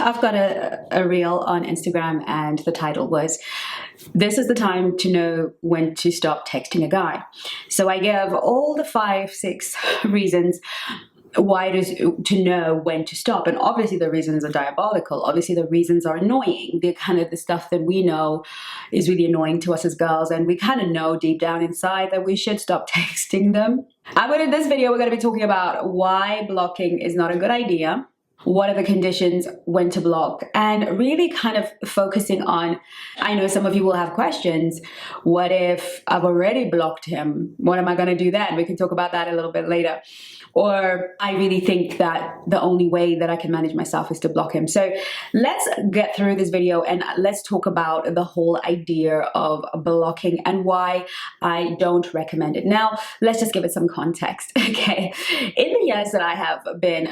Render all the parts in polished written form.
I've got a reel on Instagram, and the title was, "This is the time to know when to stop texting a guy." So I give all the 5, 6 reasons why it is to know when to stop. And obviously the reasons are diabolical. Obviously the reasons are annoying. They're kind of the stuff that we know is really annoying to us as girls, and we kind of know deep down inside that we should stop texting them. In this video, we're going to be talking about why blocking is not a good idea, what are the conditions when to block, and really kind of focusing on, I know some of you will have questions. What if I've already blocked him? What am I going to do then? We can talk about that a little bit later. Or I really think that the only way that I can manage myself is to block him. So let's get through this video and let's talk about the whole idea of blocking and why I don't recommend it. Now, let's just give it some context, okay? In the years that I have been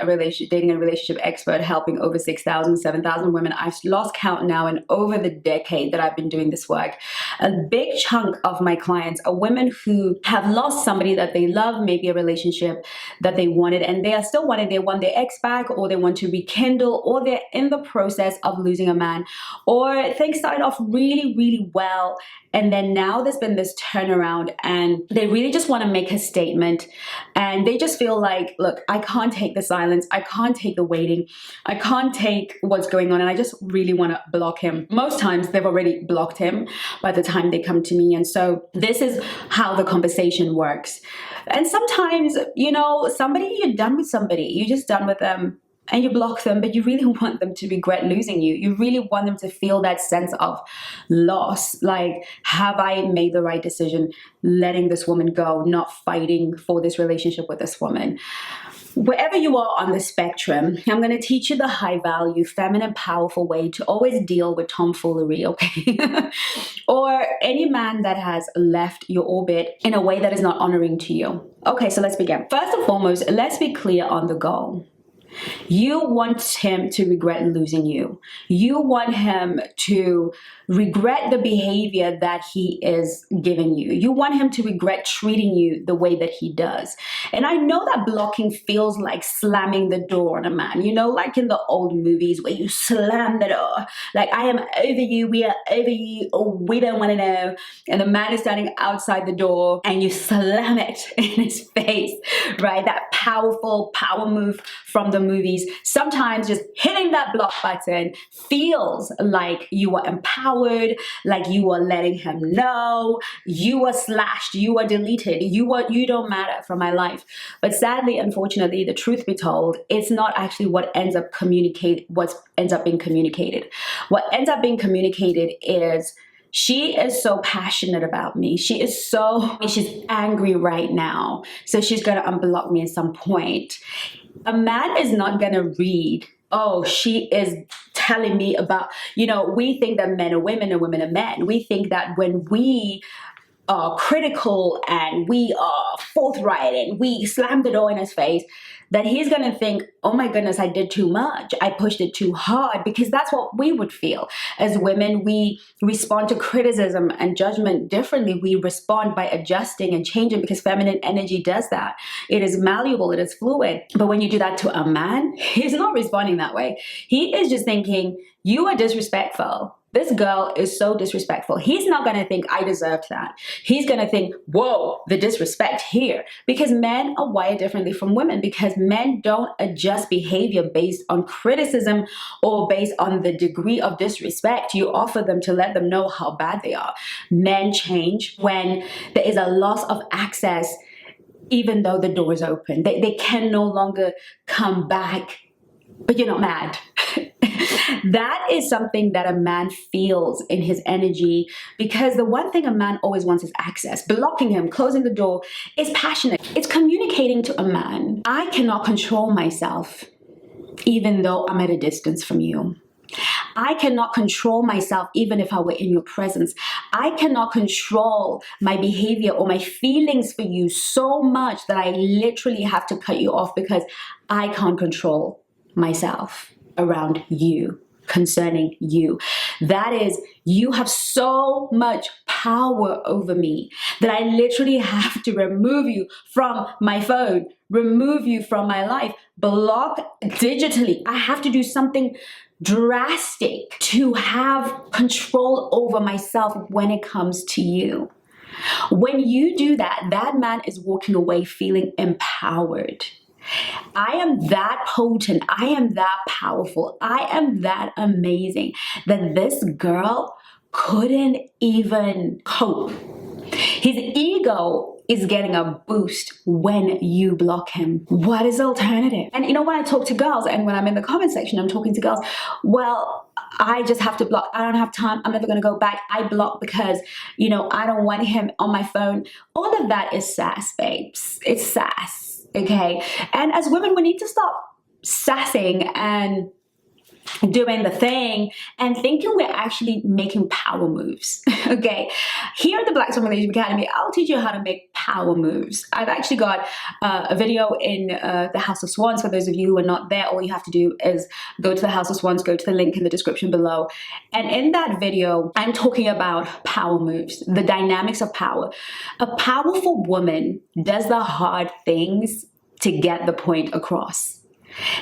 dating a relationship expert, helping over 6,000, 7,000 women, I've lost count now, and over the decade that I've been doing this work, a big chunk of my clients are women who have lost somebody that they love, maybe a relationship that they wanted, and they are still wanting, they want their ex back, or they want to rekindle, or they're in the process of losing a man, or things started off really, really well, and then now there's been this turnaround and they really just want to make a statement, and they just feel like, look, I can't take the silence, I can't take the waiting, I can't take what's going on, and I just really want to block him. Most times they've already blocked him by the time they come to me, and so this is how the conversation works. And sometimes, you know, you're done with somebody, you're just done with them, and you block them, but you really want them to regret losing you. You really want them to feel that sense of loss. Like, have I made the right decision letting this woman go, not fighting for this relationship with this woman? Wherever you are on the spectrum, I'm going to teach you the high value, feminine, powerful way to always deal with tomfoolery, okay? Or any man that has left your orbit in a way that is not honoring to you. Okay, so let's begin. First and foremost, let's be clear on the goal. You want him to regret losing you. You want him to regret the behavior that he is giving you. You want him to regret treating you the way that he does. And I know that blocking feels like slamming the door on a man, you know, like in the old movies where you slam the door, like, I am over you, we are over you, or we don't want to know. And the man is standing outside the door and you slam it in his face, right? That powerful power move from the movies. Sometimes just hitting that block button feels like you are empowered, like you are letting him know you are slashed, you are deleted, you don't matter from my life. But sadly, unfortunately, the truth be told, it's not actually what ends up being communicated. What ends up being communicated is, she is so passionate about me. She's angry right now, so she's gonna unblock me at some point. A man is not gonna read, oh, she is telling me about, you know, we think that men are women and women are men. We think that when we are critical and we are forthright and we slam the door in his face, that he's going to think, oh my goodness, I did too much. I pushed it too hard, because that's what we would feel. As women, we respond to criticism and judgment differently. We respond by adjusting and changing, because feminine energy does that. It is malleable, it is fluid. But when you do that to a man, he's not responding that way. He is just thinking, you are disrespectful. This girl is so disrespectful. He's not going to think, I deserved that. He's going to think, whoa, the disrespect here. Because men are wired differently from women, because men don't adjust behavior based on criticism or based on the degree of disrespect you offer them to let them know how bad they are. Men change when there is a loss of access, even though the door is open. They can no longer come back, but you're not mad. That is something that a man feels in his energy, because the one thing a man always wants is access. Blocking him, closing the door is passionate. It's communicating to a man, I cannot control myself even though I'm at a distance from you. I cannot control myself even if I were in your presence. I cannot control my behavior or my feelings for you so much that I literally have to cut you off, because I can't control myself around you, concerning you. That is, you have so much power over me that I literally have to remove you from my phone, remove you from my life, block digitally. I have to do something drastic to have control over myself when it comes to you. When you do that, that man is walking away feeling empowered. I am that potent. I am that powerful. I am that amazing that this girl couldn't even cope. His ego is getting a boost when you block him. What is the alternative? And you know, when I talk to girls and when I'm in the comment section, I'm talking to girls, well, I just have to block. I don't have time. I'm never going to go back. I block because, you know, I don't want him on my phone. All of that is sass, babes. It's sass, okay? And as women, we need to stop sassing and doing the thing and thinking we're actually making power moves. Okay, here at the Black Swan Relationship Academy, I'll teach you how to make power moves. I've actually got a video in the House of Swans. For those of you who are not there, all you have to do is go to the House of Swans, go to the link in the description below, and in that video I'm talking about power moves, the dynamics of power. A powerful woman does the hard things to get the point across.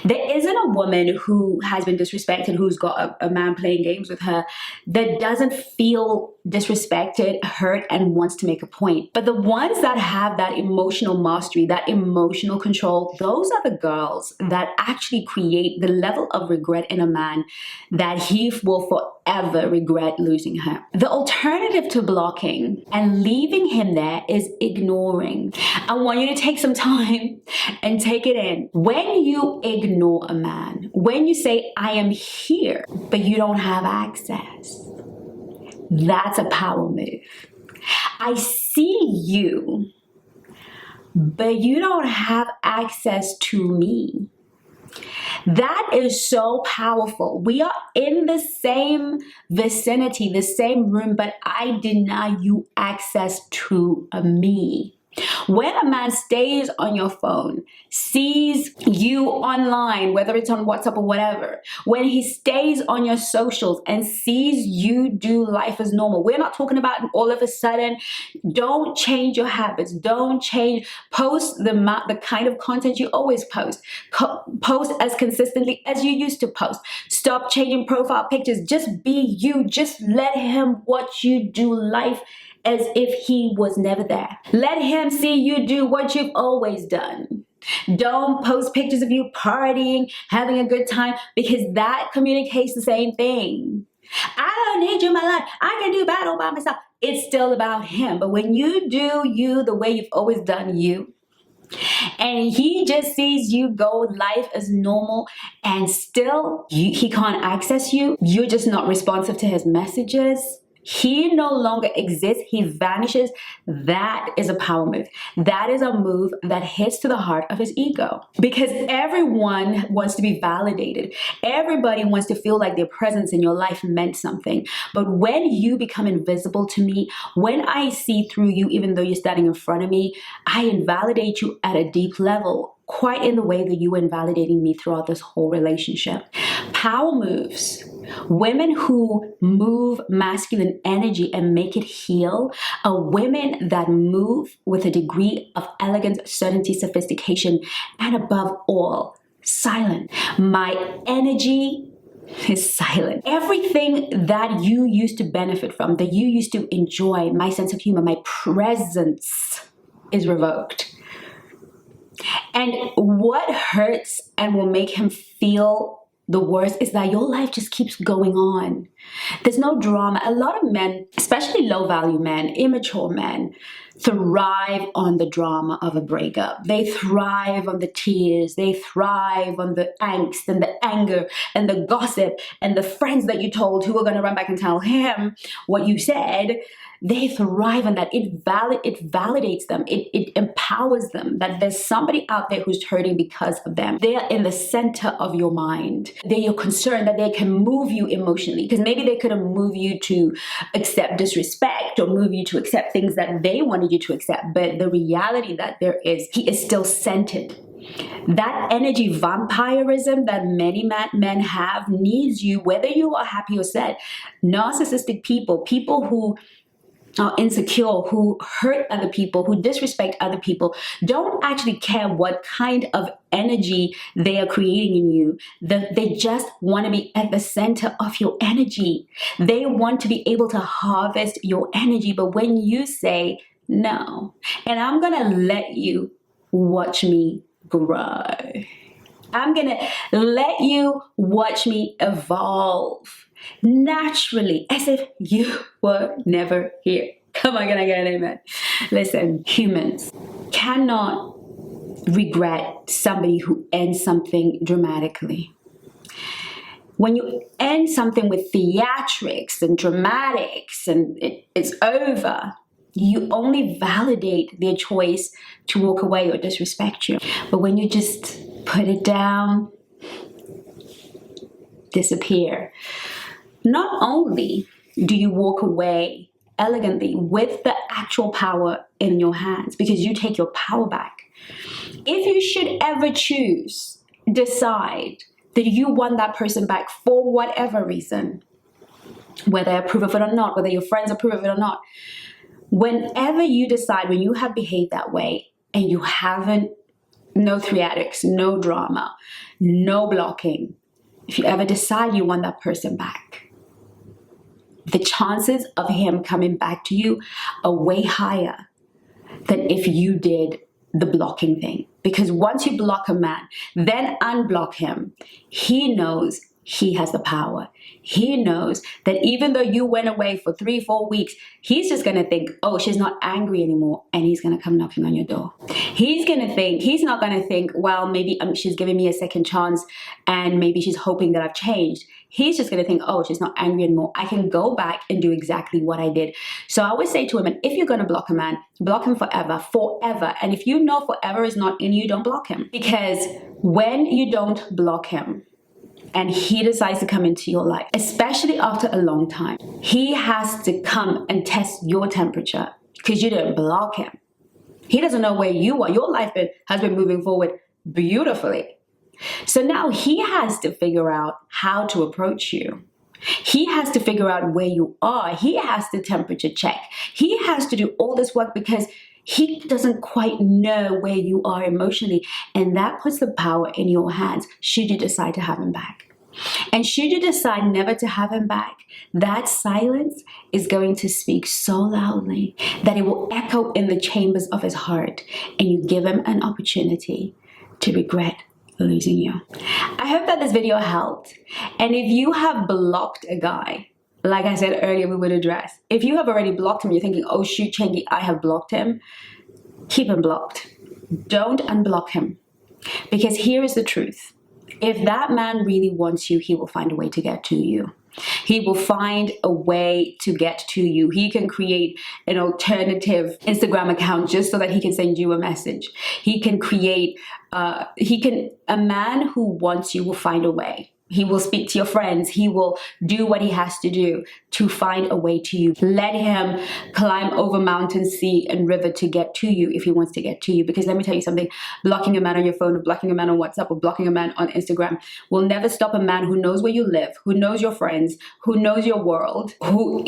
There isn't a woman who has been disrespected, who's got a man playing games with her, that doesn't feel disrespected, hurt, and wants to make a point. But the ones that have that emotional mastery, that emotional control, those are the girls that actually create the level of regret in a man that he will forever regret losing her. The alternative to blocking and leaving him there is ignoring. I want you to take some time and take it in. When you ignore a man, when you say, I am here, but you don't have access, that's a power move. I see you, but you don't have access to me. That is so powerful. We are in the same vicinity, the same room, but I deny you access to me. When a man stays on your phone, sees you online, whether it's on WhatsApp or whatever, when he stays on your socials and sees you do life as normal, we're not talking about all of a sudden, don't change your habits, don't change, post the kind of content you always post, post as consistently as you used to post, stop changing profile pictures, just be you, just let him watch you do life as if he was never there. Let him see you do what you've always done. Don't post pictures of you partying, having a good time, because that communicates the same thing. I don't need you in my life. I can do battle by myself. It's still about him. But when you do you the way you've always done you, and he just sees you go life as normal and still he can't access you, you're just not responsive to his messages, he no longer exists, he vanishes, that is a power move. That is a move that hits to the heart of his ego. Because everyone wants to be validated. Everybody wants to feel like their presence in your life meant something. But when you become invisible to me, when I see through you, even though you're standing in front of me, I invalidate you at a deep level, quite in the way that you were invalidating me throughout this whole relationship. Power moves. Women who move masculine energy and make it heal are women that move with a degree of elegance, certainty, sophistication, and above all, silent. My energy is silent. Everything that you used to benefit from, that you used to enjoy, my sense of humor, my presence is revoked. And what hurts and will make him feel the worst is that your life just keeps going on. There's no drama. A lot of men, especially low-value men, immature men, thrive on the drama of a breakup. They thrive on the tears. They thrive on the angst and the anger and the gossip and the friends that you told who are going to run back and tell him what you said. They thrive on that. It validates them. It empowers them that there's somebody out there who's hurting because of them. They are in the center of your mind. They're your concern, that they can move you emotionally, because maybe they could have moved you to accept disrespect or move you to accept things that they wanted you to accept. But the reality that there is, he is still centered. That energy vampirism that many men have needs you, whether you are happy or sad. Narcissistic people, people who are insecure, who hurt other people, who disrespect other people, don't actually care what kind of energy they are creating in you. They just want to be at the center of your energy. They want to be able to harvest your energy. But when you say no, and I'm going to let you watch me grow, I'm going to let you watch me evolve naturally, as if you were never here. Come on, can I get an amen? Listen, humans cannot regret somebody who ends something dramatically. When you end something with theatrics and dramatics and it's over, you only validate their choice to walk away or disrespect you. But when you just put it down, disappear, not only do you walk away elegantly with the actual power in your hands, because you take your power back. If you should ever decide that you want that person back for whatever reason, whether I approve of it or not, whether your friends approve of it or not, whenever you decide, when you have behaved that way and you haven't, no theatrics, no drama, no blocking, if you ever decide you want that person back, the chances of him coming back to you are way higher than if you did the blocking thing. Because once you block a man, then unblock him, he knows he has the power. He knows that even though you went away for 3-4 weeks, he's just going to think, oh, she's not angry anymore. And he's going to come knocking on your door. He's not going to think, well, maybe she's giving me a second chance and maybe she's hoping that I've changed. He's just going to think, oh, she's not angry anymore. I can go back and do exactly what I did. So I always say to women, if you're going to block a man, block him forever, forever. And if you know forever is not in you, don't block him. Because when you don't block him, and he decides to come into your life, especially after a long time, he has to come and test your temperature because you didn't block him. He doesn't know where you are. Your life has been moving forward beautifully. So now he has to figure out how to approach you. He has to figure out where you are. He has to temperature check. He has to do all this work because he doesn't quite know where you are emotionally. And that puts the power in your hands should you decide to have him back. And should you decide never to have him back, that silence is going to speak so loudly that it will echo in the chambers of his heart. And you give him an opportunity to regret losing you. I hope that this video helped. And if you have blocked a guy, like I said earlier, we would address. If you have already blocked him, you're thinking, oh shoot, Chengi, I have blocked him. Keep him blocked. Don't unblock him. Because here is the truth. If that man really wants you, he will find a way to get to you. He will find a way to get to you. He can create an alternative Instagram account just so that he can send you a message. He can create, a man who wants you will find a way. He will speak to your friends. He will do what he has to do to find a way to you. Let him climb over mountain, sea, and river to get to you if he wants to get to you. Because let me tell you something, blocking a man on your phone or blocking a man on WhatsApp or blocking a man on Instagram will never stop a man who knows where you live, who knows your friends, who knows your world, who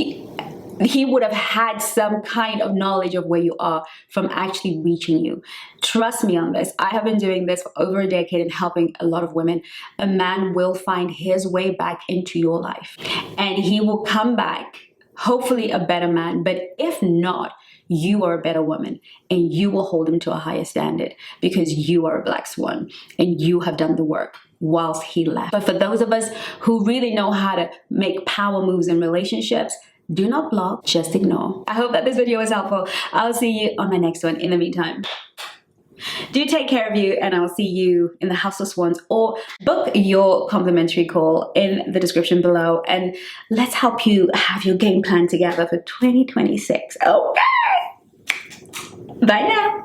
he would have had some kind of knowledge of where you are from actually reaching you. Trust me on this. I have been doing this for over a decade and helping a lot of women. A man will find his way back into your life and he will come back, hopefully a better man. But if not, you are a better woman and you will hold him to a higher standard because you are a black swan and you have done the work whilst he left. But for those of us who really know how to make power moves in relationships, do not block, just ignore. I hope that this video was helpful. I'll see you on my next one. In the meantime, do take care of you and I'll see you in the House of Swans, or book your complimentary call in the description below and let's help you have your game plan together for 2026. Okay. Bye now.